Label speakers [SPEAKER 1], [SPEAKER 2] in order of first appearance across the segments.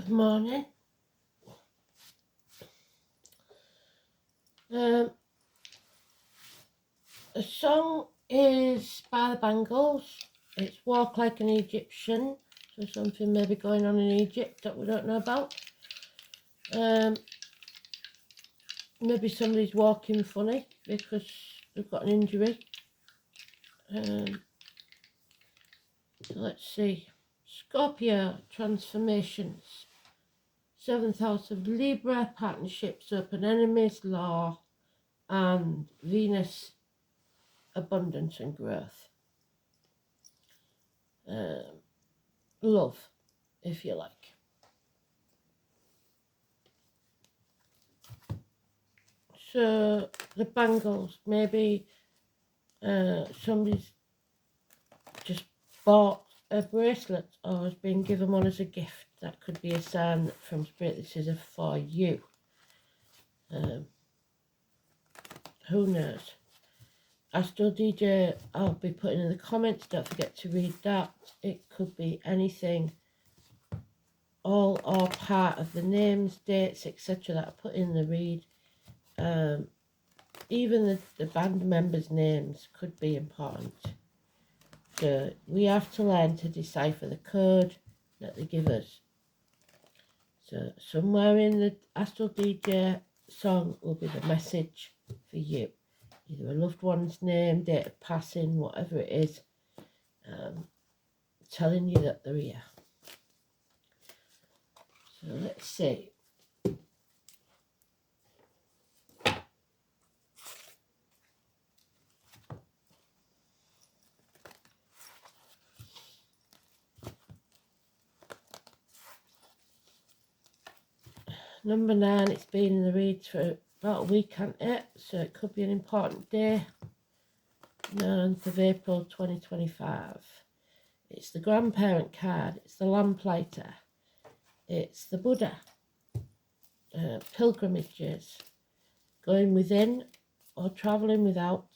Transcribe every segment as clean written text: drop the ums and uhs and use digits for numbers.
[SPEAKER 1] Good morning. The song is by the Bangles. It's Walk Like an Egyptian. So something maybe going on in Egypt that we don't know about. Maybe somebody's walking funny because they've got an injury. So let's see. Scorpio, transformations. 7th house of Libra, partnerships, open enemies, law, and Venus, abundance and growth. Love, if you like. So the bangles, maybe somebody's just bought a bracelet or has been given one as a gift. That could be a sign from Spirit this is for you. Who knows? Astro DJ, I'll be putting in the comments. Don't forget to read that. It could be anything, all or part of the names, dates, etc. that I put in the read. Even the band members' names could be important. So we have to learn to decipher the code that they give us. So somewhere in the Astro DJ song will be the message for you. Either a loved one's name, date of passing, whatever it is, telling you that they're here. So let's see. Number 9, it's been in the reads for about a week, hasn't it? So it could be an important day. 9th of April 2025. It's the grandparent card, it's the lamplighter, it's the Buddha, pilgrimages, going within or travelling without,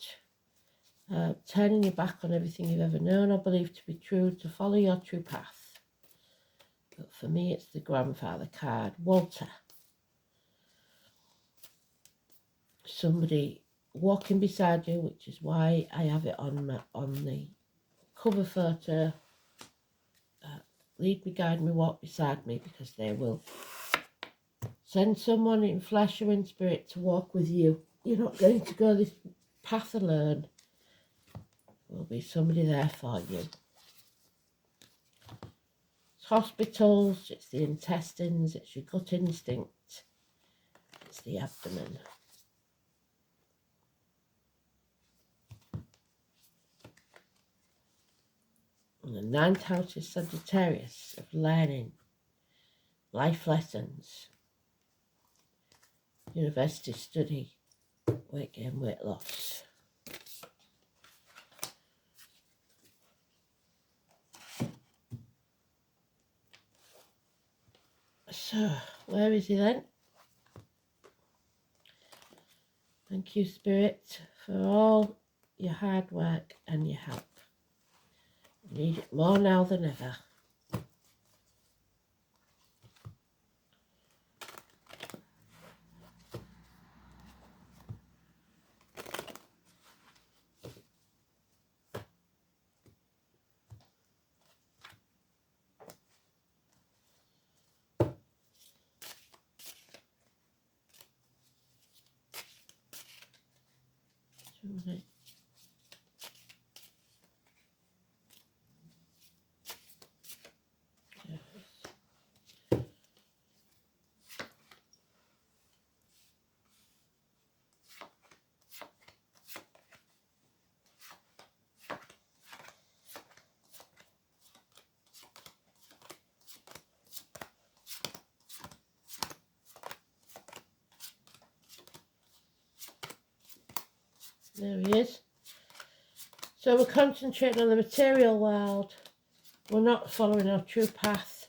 [SPEAKER 1] turning your back on everything you've ever known or believed to be true, to follow your true path. But for me, it's the grandfather card, Walter. Somebody walking beside you, which is why I have it on the cover photo. Lead me, guide me, walk beside me, because they will send someone in flesh or in spirit to walk with you. You're not going to go this path alone. There will be somebody there for you. It's hospitals, it's the intestines, it's your gut instinct, it's the abdomen. And the 9th house is Sagittarius, of learning, life lessons, university study, weight gain, weight loss. So, where is he then? Thank you, Spirit, for all your hard work and your help. I need it more now than ever. There he is. So we're concentrating on the material world. We're not following our true path.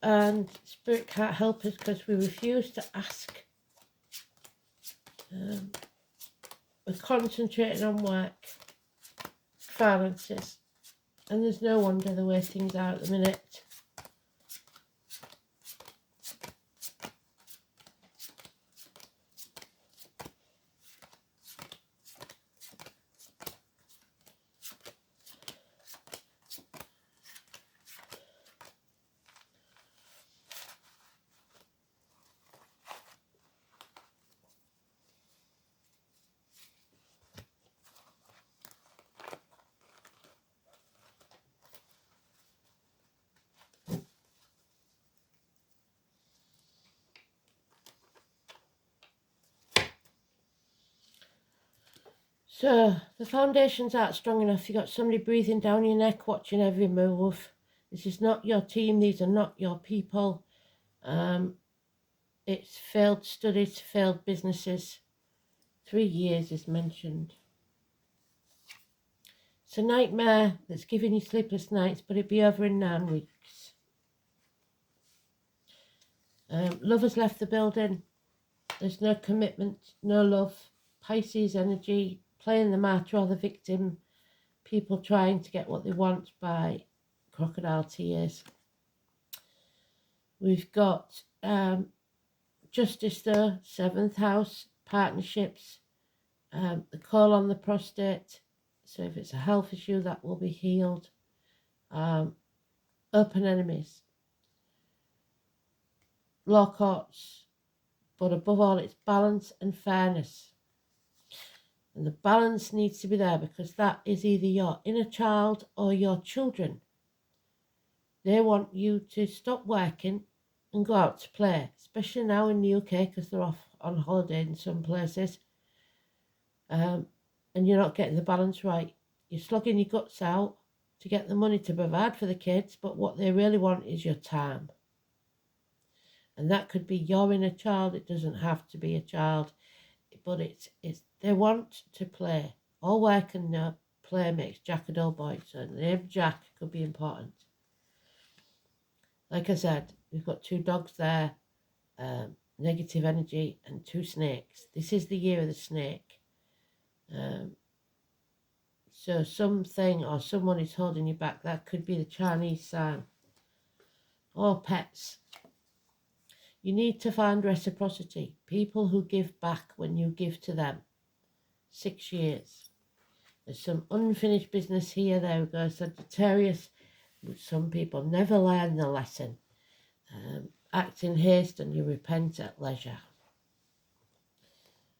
[SPEAKER 1] And Spirit can't help us because we refuse to ask. We're concentrating on work, finances. And there's no wonder the way things are at the minute. So the foundations aren't strong enough. You've got somebody breathing down your neck, watching every move. This is not your team. These are not your people. It's failed studies, failed businesses. 3 years is mentioned. It's a nightmare that's giving you sleepless nights, but it'll be over in 9 weeks. Love has left the building. There's no commitment, no love. Pisces energy, playing the martyr or the victim. People trying to get what they want by crocodile tears. We've got justice there, 7th house, partnerships, the call on the prostate. So if it's a health issue, that will be healed. Open enemies. Law courts. But above all, it's balance and fairness. And the balance needs to be there because that is either your inner child or your children. They want you to stop working and go out to play, especially now in the UK because they're off on holiday in some places. And you're not getting the balance right. You're slugging your guts out to get the money to provide for the kids, but what they really want is your time. And that could be your inner child. It doesn't have to be a child, but it's they want to play. All work and no play makes Jack a dull boy. So the name Jack could be important. Like I said, we've got 2 dogs there, negative energy, and 2 snakes. This is the year of the snake. So something or someone is holding you back. That could be the Chinese sign. Or pets. You need to find reciprocity. People who give back when you give to them. 6 years. There's some unfinished business here. There we go. Sagittarius. Some people never learn the lesson. Act in haste and you repent at leisure.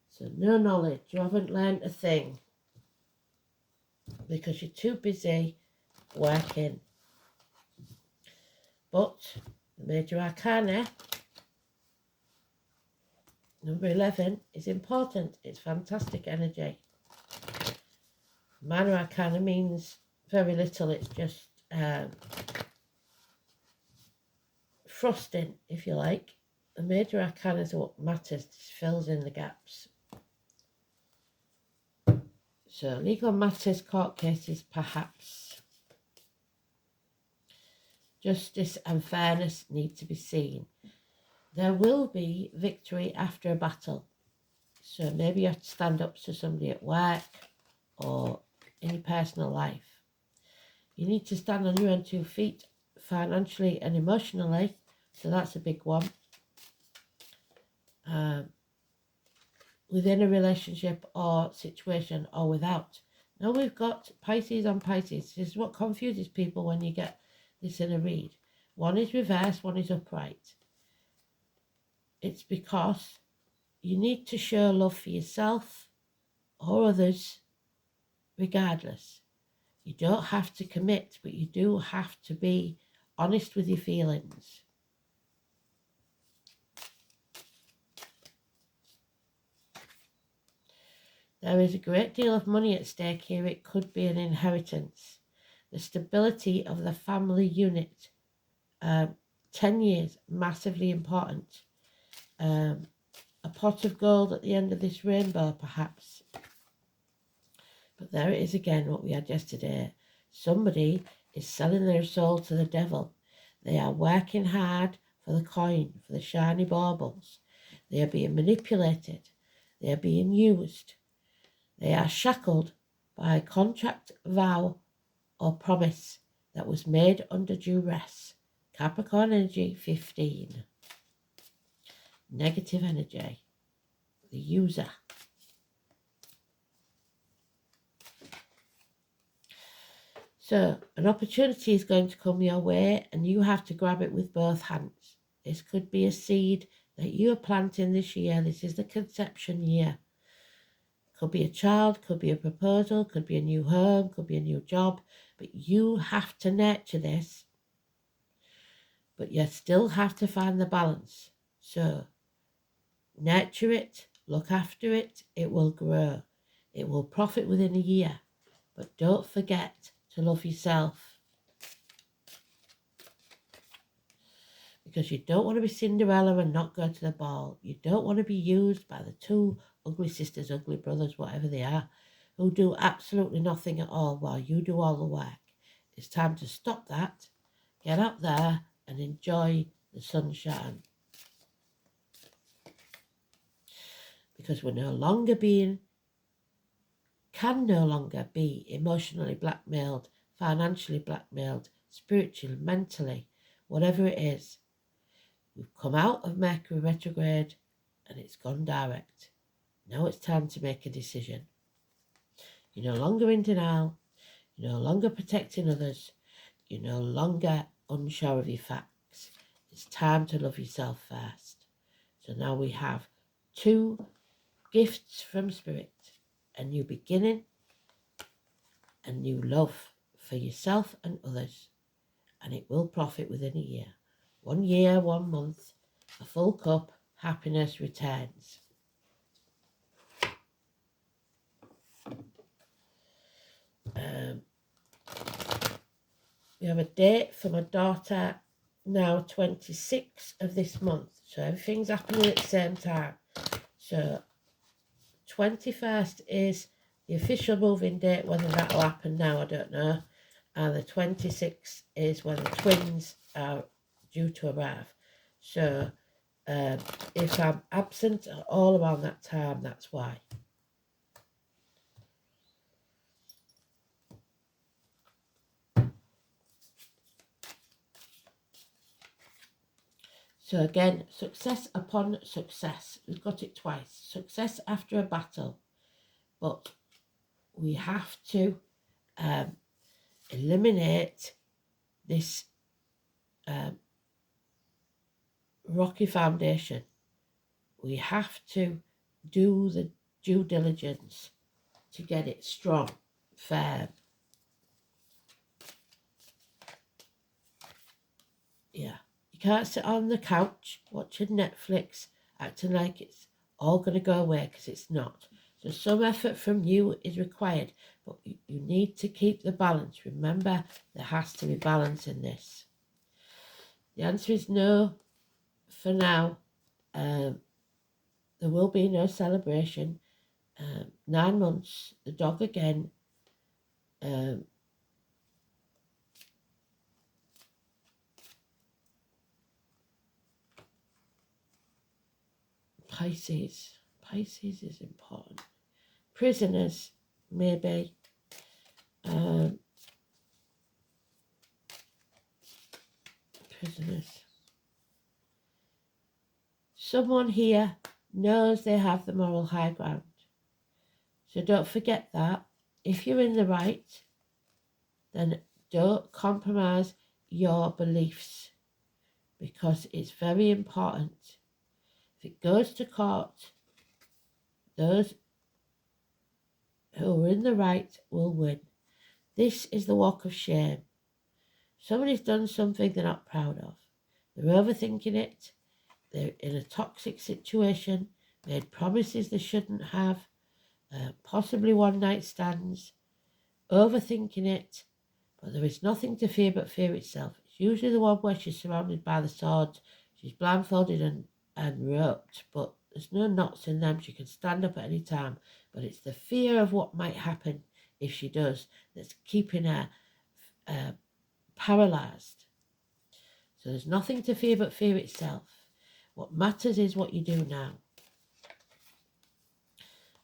[SPEAKER 1] So no knowledge. You haven't learned a thing because you're too busy working. But the major arcana, number 11, is important. It's fantastic energy. Minor arcana means very little. It's just frosting, if you like. The major arcana is what matters. This fills in the gaps. So legal matters, court cases, perhaps. Justice and fairness need to be seen. There will be victory after a battle. So maybe you have to stand up to somebody at work or in your personal life. You need to stand on your own 2 feet financially and emotionally. So that's a big one. Within a relationship or situation or without. Now we've got Pisces on Pisces. This is what confuses people when you get this in a read. One is reversed, one is upright. It's because you need to show love for yourself or others regardless. You don't have to commit, but you do have to be honest with your feelings. There is a great deal of money at stake here. It could be an inheritance. The stability of the family unit. 10 years, massively important. A pot of gold at the end of this rainbow, perhaps. But there it is again, what we had yesterday. Somebody is selling their soul to the devil. They are working hard for the coin, for the shiny baubles. They are being manipulated. They are being used. They are shackled by a contract, vow, or promise that was made under duress. Capricorn energy 15. Negative energy. The user. So an opportunity is going to come your way and you have to grab it with both hands. This could be a seed that you are planting this year. This is the conception year. Could be a child, could be a proposal, could be a new home, could be a new job. But you have to nurture this. But you still have to find the balance. So nurture it, look after it, it will grow. It will profit within a year. But don't forget to love yourself. Because you don't want to be Cinderella and not go to the ball. You don't want to be used by the two ugly sisters, ugly brothers, whatever they are, who do absolutely nothing at all while you do all the work. It's time to stop that, get up there and enjoy the sunshine. Because we're no longer can no longer be emotionally blackmailed, financially blackmailed, spiritually, mentally, whatever it is. We've come out of Mercury retrograde and it's gone direct. Now it's time to make a decision. You're no longer in denial. You're no longer protecting others. You're no longer unsure of your facts. It's time to love yourself first. So now we have 2 gifts from Spirit. A new beginning, a new love for yourself and others. And it will profit within a year. 1 year, 1 month, a full cup, happiness returns. We have a date for my daughter now, 26th of this month. So everything's happening at the same time. So 21st is the official moving date. Whether that will happen now, I don't know. And the 26th is when the twins are due to arrive. So if I'm absent all around that time, that's why. So again, success upon success. We've got it twice. Success after a battle. But we have to eliminate this rocky foundation. We have to do the due diligence to get it strong, firm. Yeah. You can't sit on the couch watching Netflix acting like it's all going to go away, because it's not. So some effort from you is required, but you need to keep the balance. Remember, there has to be balance in this. The answer is no for now. There will be no celebration. 9 months, the dog again. Pisces is important. Prisoners, maybe. Prisoners. Someone here knows they have the moral high ground. So don't forget that. If you're in the right, then don't compromise your beliefs, because it's very important. If it goes to court, those who are in the right will win. This is the walk of shame. Somebody's done something they're not proud of. They're overthinking it. They're in a toxic situation, made promises they shouldn't have, possibly one-night stands, overthinking it, but there is nothing to fear but fear itself. It's usually the one where she's surrounded by the swords, she's blindfolded and roped, but there's no knots in them. She can stand up at any time, but it's the fear of what might happen if she does that's keeping her paralysed. So there's nothing to fear but fear itself. What matters is what you do now.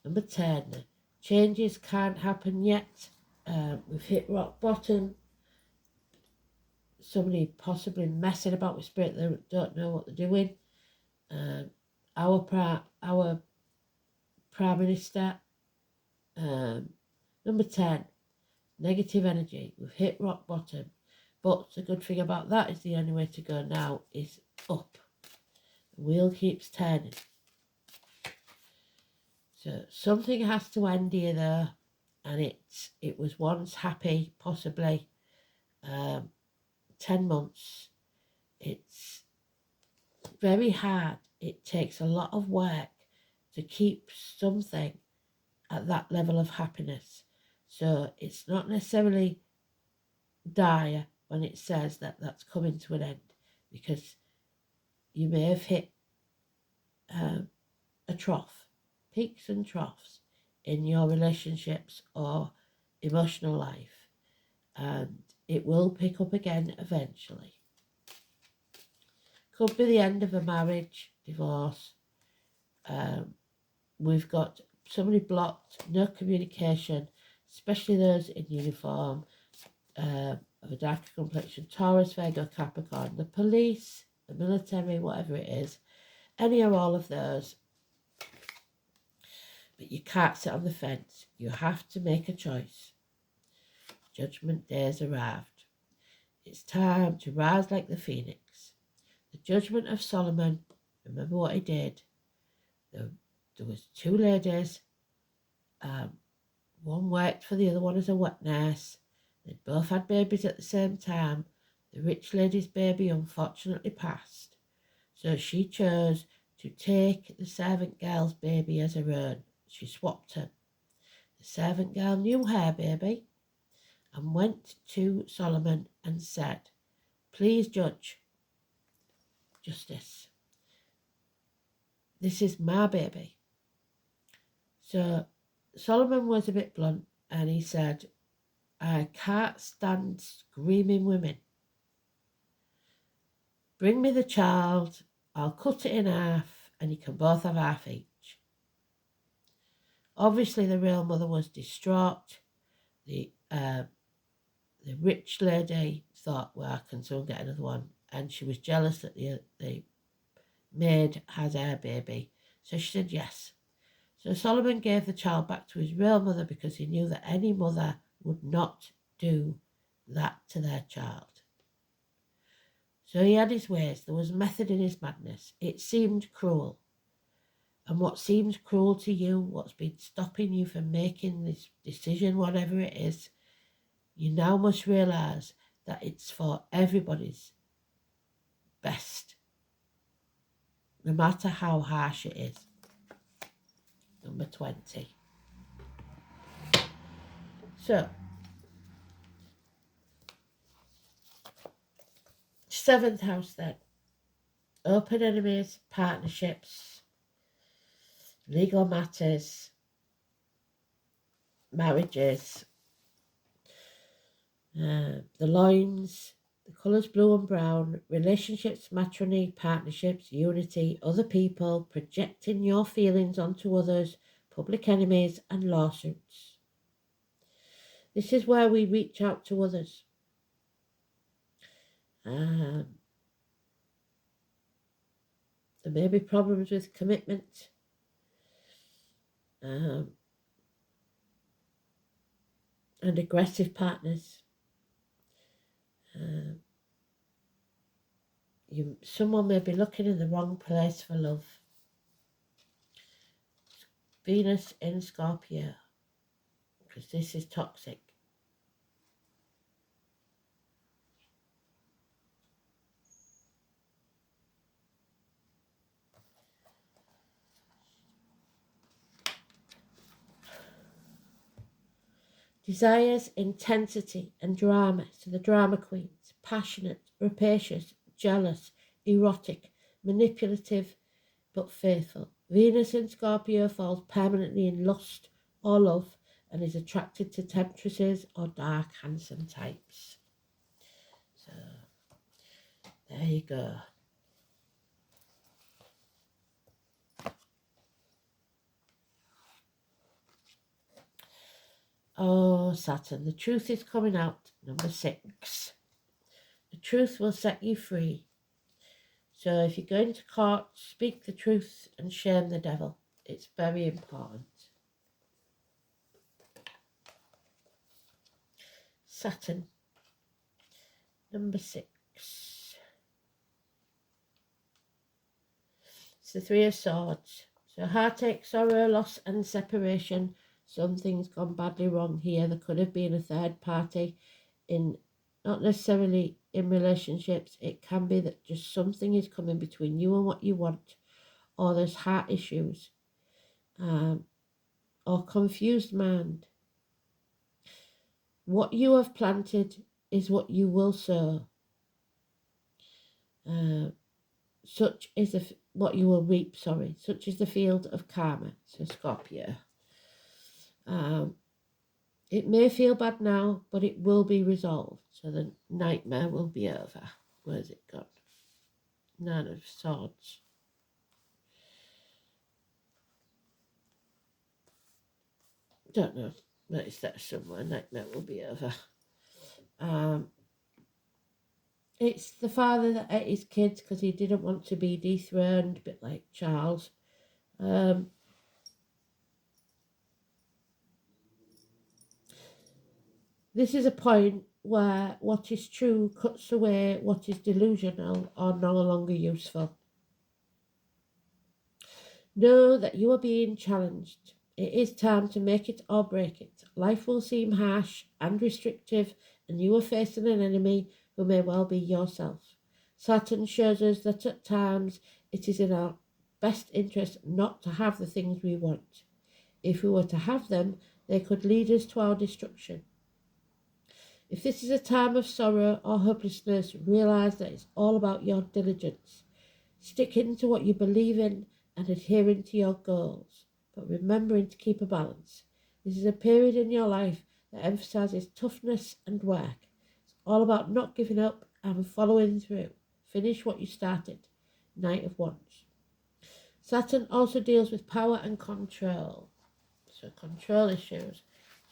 [SPEAKER 1] Number 10, changes can't happen yet. We've hit rock bottom. Somebody possibly messing about with spirit, they don't know what they're doing. Our Prime Minister. Number 10, negative energy. We've hit rock bottom. But the good thing about that is the only way to go now is up. The wheel keeps turning. So something has to end here though, and it was once happy, possibly. 10 months. It's very hard. It takes a lot of work to keep something at that level of happiness. So it's not necessarily dire when it says that that's coming to an end, because you may have hit a trough, peaks and troughs in your relationships or emotional life, and it will pick up again eventually. Could be the end of a marriage, divorce. We've got somebody blocked, no communication, especially those in uniform, of a darker complexion, Taurus, Virgo, Capricorn, the police, the military, whatever it is, any or all of those. But you can't sit on the fence. You have to make a choice. Judgment day has arrived. It's time to rise like the phoenix. The judgment of Solomon, remember what he did. There was two ladies. One worked for the other one as a wet nurse. They both had babies at the same time. The rich lady's baby unfortunately passed, so she chose to take the servant girl's baby as her own. She swapped her. The servant girl knew her baby and went to Solomon and said, "Please, judge, justice, this is my baby." So Solomon was a bit blunt and he said, "I can't stand screaming women. Bring me the child, I'll cut it in half and you can both have half each." Obviously the real mother was distraught. The rich lady thought, well, can someone get another one? And she was jealous that the maid had her baby. So she said yes. So Solomon gave the child back to his real mother because he knew that any mother would not do that to their child. So he had his ways. There was method in his madness. It seemed cruel. And what seems cruel to you, what's been stopping you from making this decision, whatever it is, you now must realise that it's for everybody's best, no matter how harsh it is. Number 20. So, 7th house then. Open enemies, partnerships, legal matters, marriages, the loins, the colours blue and brown, relationships, matrimony, partnerships, unity, other people, projecting your feelings onto others, public enemies and lawsuits. This is where we reach out to others. There may be problems with commitment. And aggressive partners. Someone may be looking in the wrong place for love. Venus in Scorpio, because this is toxic. Desires intensity and drama, so the drama queens, passionate, rapacious, jealous, erotic, manipulative, but faithful. Venus in Scorpio falls permanently in lust or love and is attracted to temptresses or dark, handsome types. So, there you go. Oh, Saturn, the truth is coming out. Number 6. The truth will set you free. So if you're going to court, speak the truth and shame the devil. It's very important. Saturn, number 6. It's the 3 of Swords. So heartache, sorrow, loss and separation. Something's gone badly wrong here. There could have been a third party in, not necessarily in relationships. It can be that just something is coming between you and what you want, or there's heart issues, or or confused mind. What you have planted is what you will sow. Such is what you will reap, such is the field of karma. So Scorpio. It may feel bad now, but it will be resolved. So the nightmare will be over. Where's it gone? Nine of Swords. Don't know, but it's there somewhere. Nightmare will be over. It's the father that ate his kids because he didn't want to be dethroned, a bit like Charles. This is a point where what is true cuts away what is delusional or no longer useful. Know that you are being challenged. It is time to make it or break it. Life will seem harsh and restrictive, and you are facing an enemy who may well be yourself. Saturn shows us that at times it is in our best interest not to have the things we want. If we were to have them, they could lead us to our destruction. If this is a time of sorrow or hopelessness, realize that it's all about your diligence. Sticking to what you believe in and adhering to your goals, but remembering to keep a balance. This is a period in your life that emphasizes toughness and work. It's all about not giving up and following through. Finish what you started. Knight of Wands. Saturn also deals with power and control. So control issues.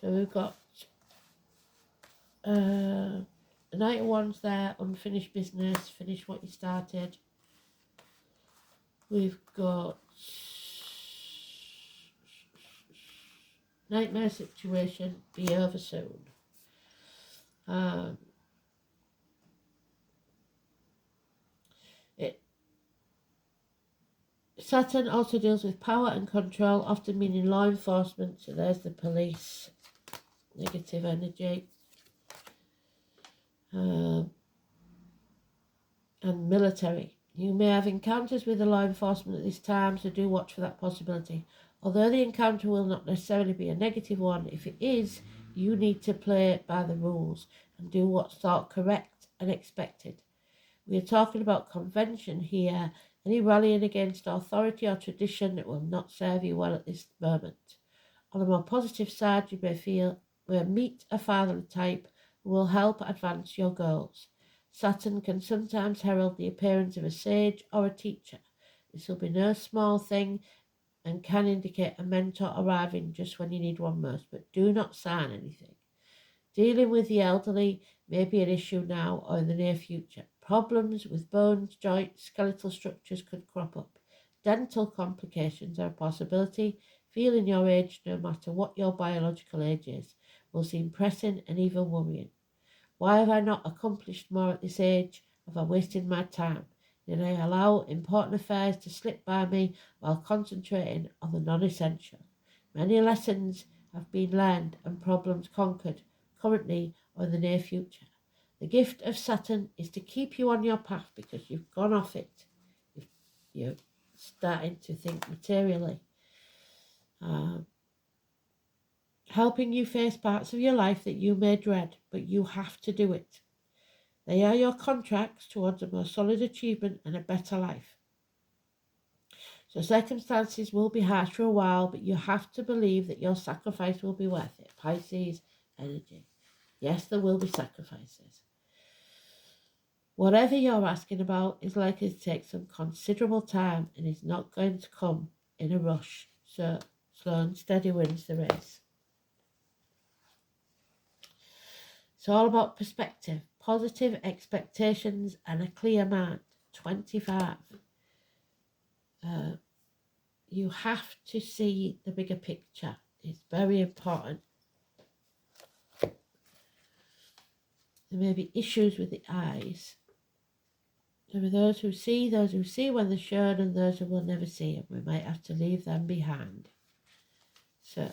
[SPEAKER 1] So we've got the Knight of Wands there, unfinished business, finish what you started. We've got nightmare situation, be over soon. Saturn also deals with power and control, often meaning law enforcement. So there's the police, negative energy. And military. You may have encounters with the law enforcement at this time, so do watch for that possibility. Although the encounter will not necessarily be a negative one, if it is, you need to play by the rules and do what's thought correct and expected. We are talking about convention here, any rallying against authority or tradition that will not serve you well at this moment. On the more positive side, you may meet a fatherly type who will help advance your goals. Saturn can sometimes herald the appearance of a sage or a teacher. This will be no small thing and can indicate a mentor arriving just when you need one most, but do not sign anything. Dealing with the elderly may be an issue now or in the near future. Problems with bones, joints, skeletal structures could crop up. Dental complications are a possibility. Feeling your age, no matter what your biological age is, will seem pressing and even worrying. Why have I not accomplished more at this age? Have I wasted my time? Did I allow important affairs to slip by me while concentrating on the non-essential? Many lessons have been learned and problems conquered, currently or in the near future. The gift of Saturn is to keep you on your path because you've gone off it. You're starting to think materially. Helping you face parts of your life that you may dread, but you have to do it. They are your contracts towards a more solid achievement and a better life. So circumstances will be harsh for a while, but you have to believe that your sacrifice will be worth it. Pisces energy. Yes, there will be sacrifices. Whatever you're asking about is likely to take some considerable time and is not going to come in a rush. So slow and steady wins the race. It's all about perspective, positive expectations and a clear mind. 25. You have to see the bigger picture. It's very important. There may be issues with the eyes. There are those who see when they're shown, and those who will never see, and we might have to leave them behind. So,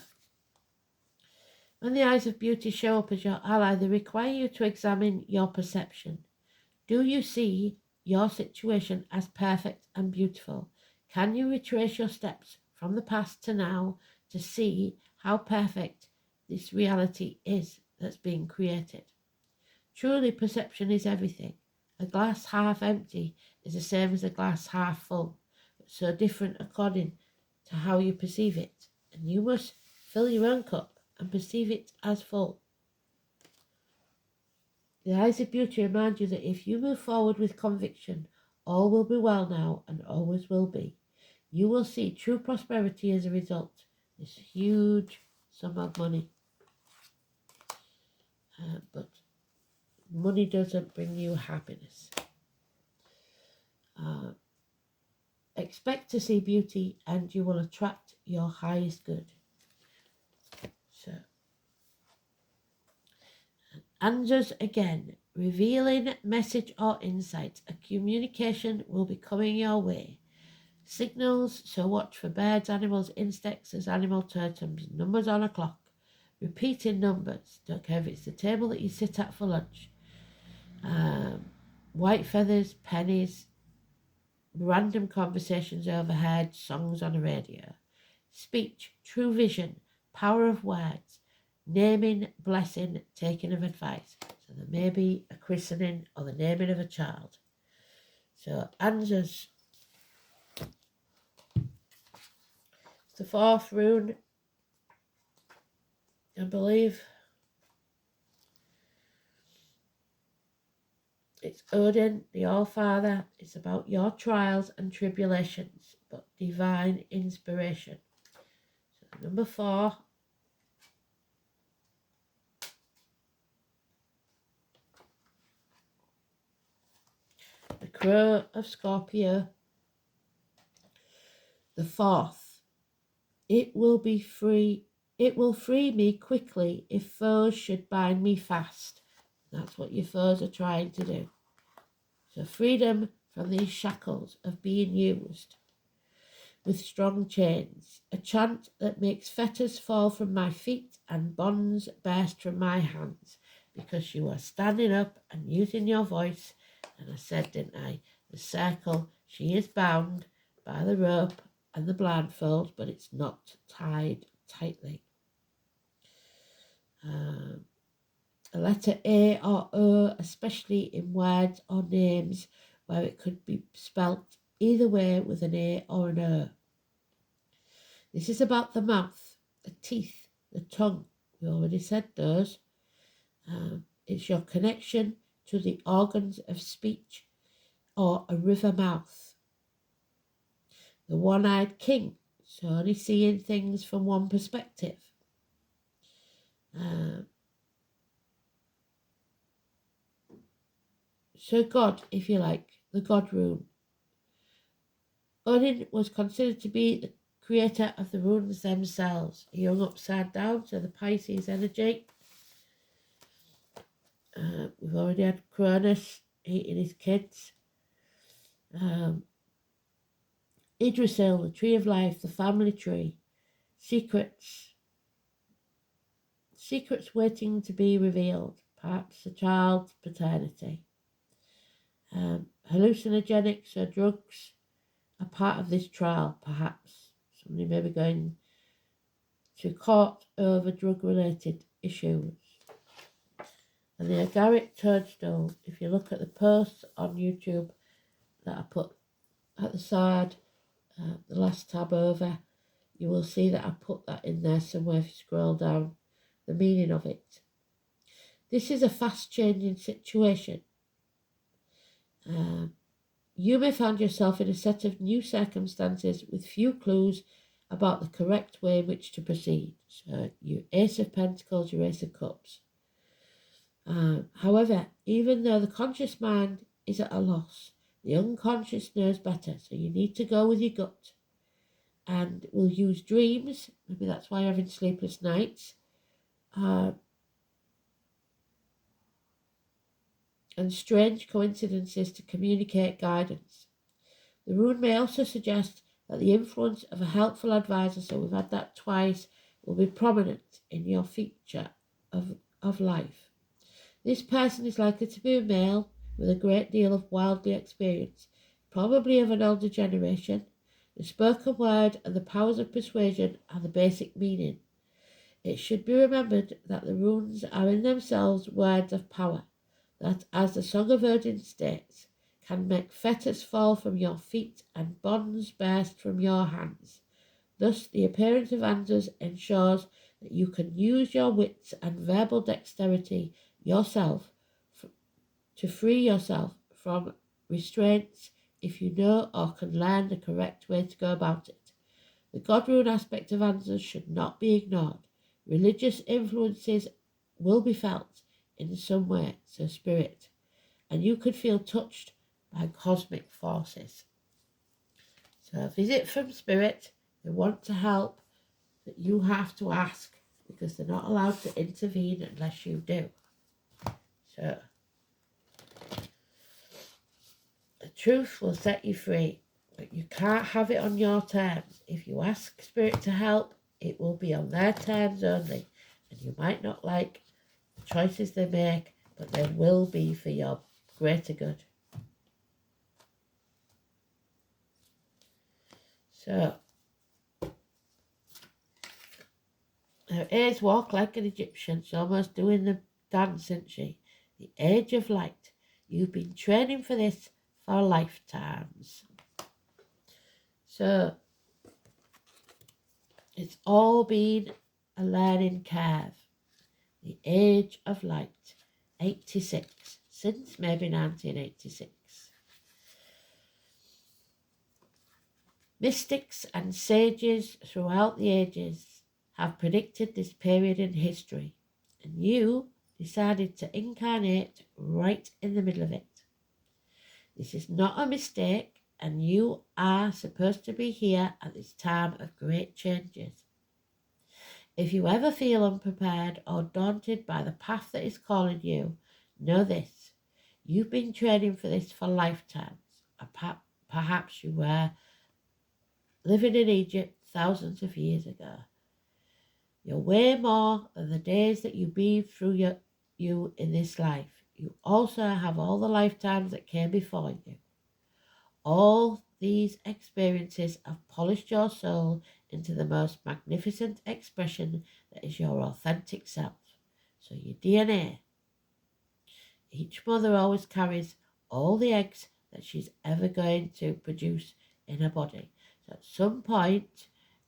[SPEAKER 1] when the eyes of beauty show up as your ally, they require you to examine your perception. Do you see your situation as perfect and beautiful? Can you retrace your steps from the past to now to see how perfect this reality is that's being created. Truly, perception is everything. A glass half empty is the same as a glass half full, but so different according to how you perceive it, and you must fill your own cup and perceive it as full. The eyes of beauty remind you that if you move forward with conviction, all will be well now and always will be. You will see true prosperity as a result. This huge sum of money. But money doesn't bring you happiness. Expect to see beauty and you will attract your highest good. So, answers again. Revealing message or insight. A communication will be coming your way. Signals, so watch for birds, animals, insects as animal totems. Numbers on a clock. Repeating numbers. Don't care if it's the table that you sit at for lunch. White feathers, pennies, random conversations overheard, songs on a radio. Speech, true vision, power of words, naming, blessing, taking of advice. So there may be a christening or the naming of a child. So answers. The fourth rune, I believe. It's Odin, the All-Father. It's about your trials and tribulations, but divine inspiration. So number 4. The Crow of Scorpio. The 4th. It will free me quickly if foes should bind me fast. That's what your foes are trying to do. So freedom from these shackles of being used with strong chains. A chant that makes fetters fall from my feet and bonds burst from my hands. Because you are standing up and using your voice. And I said, didn't I? The circle, she is bound by the rope and the blindfold, but it's not tied tightly. A letter A or O, especially in words or names where it could be spelt either way with an A or an O. This is about the mouth, the teeth, the tongue. We already said those. It's your connection to the organs of speech or a river mouth. The one-eyed king, so only seeing things from one perspective. So God, if you like, the God rune. Odin was considered to be the creator of the runes themselves. He hung upside down, so the Pisces energy. We've already had Cronus eating his kids. Yggdrasil, the tree of life, the family tree. Secrets waiting to be revealed. Perhaps a child's paternity. Hallucinogenics or drugs are part of this trial, perhaps. Somebody may be going to court over drug-related issues. And the agaric toadstool, if you look at the posts on YouTube that I put at the side, the last tab over, you will see that I put that in there somewhere if you scroll down, the meaning of it. This is a fast-changing situation. You may find yourself in a set of new circumstances with few clues about the correct way in which to proceed. So, your Ace of Pentacles, your Ace of Cups. However, even though the conscious mind is at a loss, the unconscious knows better. So you need to go with your gut. And we'll use dreams. Maybe that's why you're having sleepless nights. And strange coincidences to communicate guidance. The rune may also suggest that the influence of a helpful advisor, so we've had that twice, will be prominent in your future of life. This person is likely to be a male with a great deal of worldly experience, probably of an older generation. The spoken word and the powers of persuasion are the basic meaning. It should be remembered that the runes are in themselves words of power, that, as the Song of Odin states, can make fetters fall from your feet and bonds burst from your hands. Thus, the appearance of answers ensures that you can use your wits and verbal dexterity yourself to free yourself from restraints if you know or can learn the correct way to go about it. The God rune aspect of answers should not be ignored. Religious influences will be felt in some way, so spirit, and you could feel touched by cosmic forces. So a visit from spirit, they want to help, that you have to ask because they're not allowed to intervene unless you do. So the truth will set you free, but you can't have it on your terms. If you ask spirit to help, it will be on their terms only, and you might not like the choices they make, but they will be for your greater good. So, her ears walk like an Egyptian. She's almost doing the dance, isn't she? The age of light. You've been training for this for lifetimes. So, it's all been a learning curve. The age of light, 86, since maybe 1986. Mystics and sages throughout the ages have predicted this period in history, and you decided to incarnate right in the middle of it. This is not a mistake, and you are supposed to be here at this time of great changes. If you ever feel unprepared or daunted by the path that is calling you, know this: you've been training for this for lifetimes. Perhaps you were living in Egypt thousands of years ago. You're way more than the days that you breathe through you in this life. You also have all the lifetimes that came before you. All these experiences have polished your soul into the most magnificent expression that is your authentic self. So your DNA. Each mother always carries all the eggs that she's ever going to produce in her body. So at some point,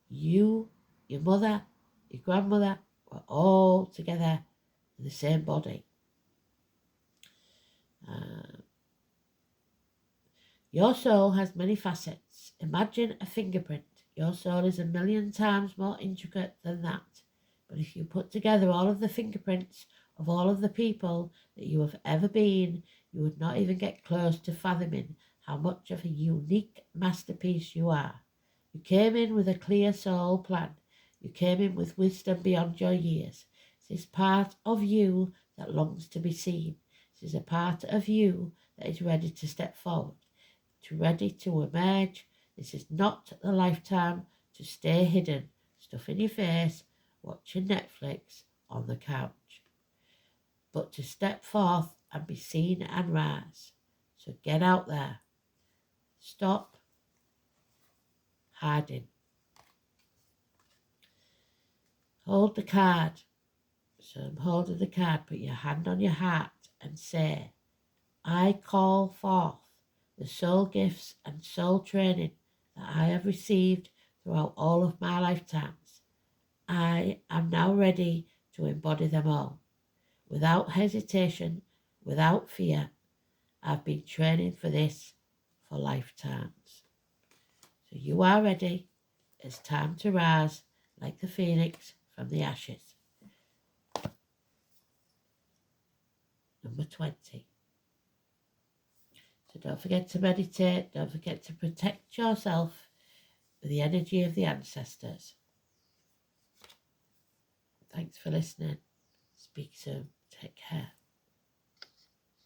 [SPEAKER 1] you, your mother, your grandmother were all together in the same body. Your soul has many facets. Imagine a fingerprint. Your soul is 1,000,000 times more intricate than that. But if you put together all of the fingerprints of all of the people that you have ever been, you would not even get close to fathoming how much of a unique masterpiece you are. You came in with a clear soul plan. You came in with wisdom beyond your years. This is part of you that longs to be seen. This is a part of you that is ready to step forward, ready to emerge. This is not the lifetime to stay hidden, stuffing your face, watching Netflix on the couch, but to step forth and be seen and rise. So get out there. Stop hiding. Hold the card. So I'm holding the card. Put your hand on your heart and say, I call forth the soul gifts and soul training that I have received throughout all of my lifetimes. I am now ready to embody them all. Without hesitation, without fear, I've been training for this for lifetimes. So you are ready. It's time to rise like the phoenix from the ashes. Number 20. So don't forget to meditate. Don't forget to protect yourself with the energy of the ancestors. Thanks for listening. Speak soon. Take care.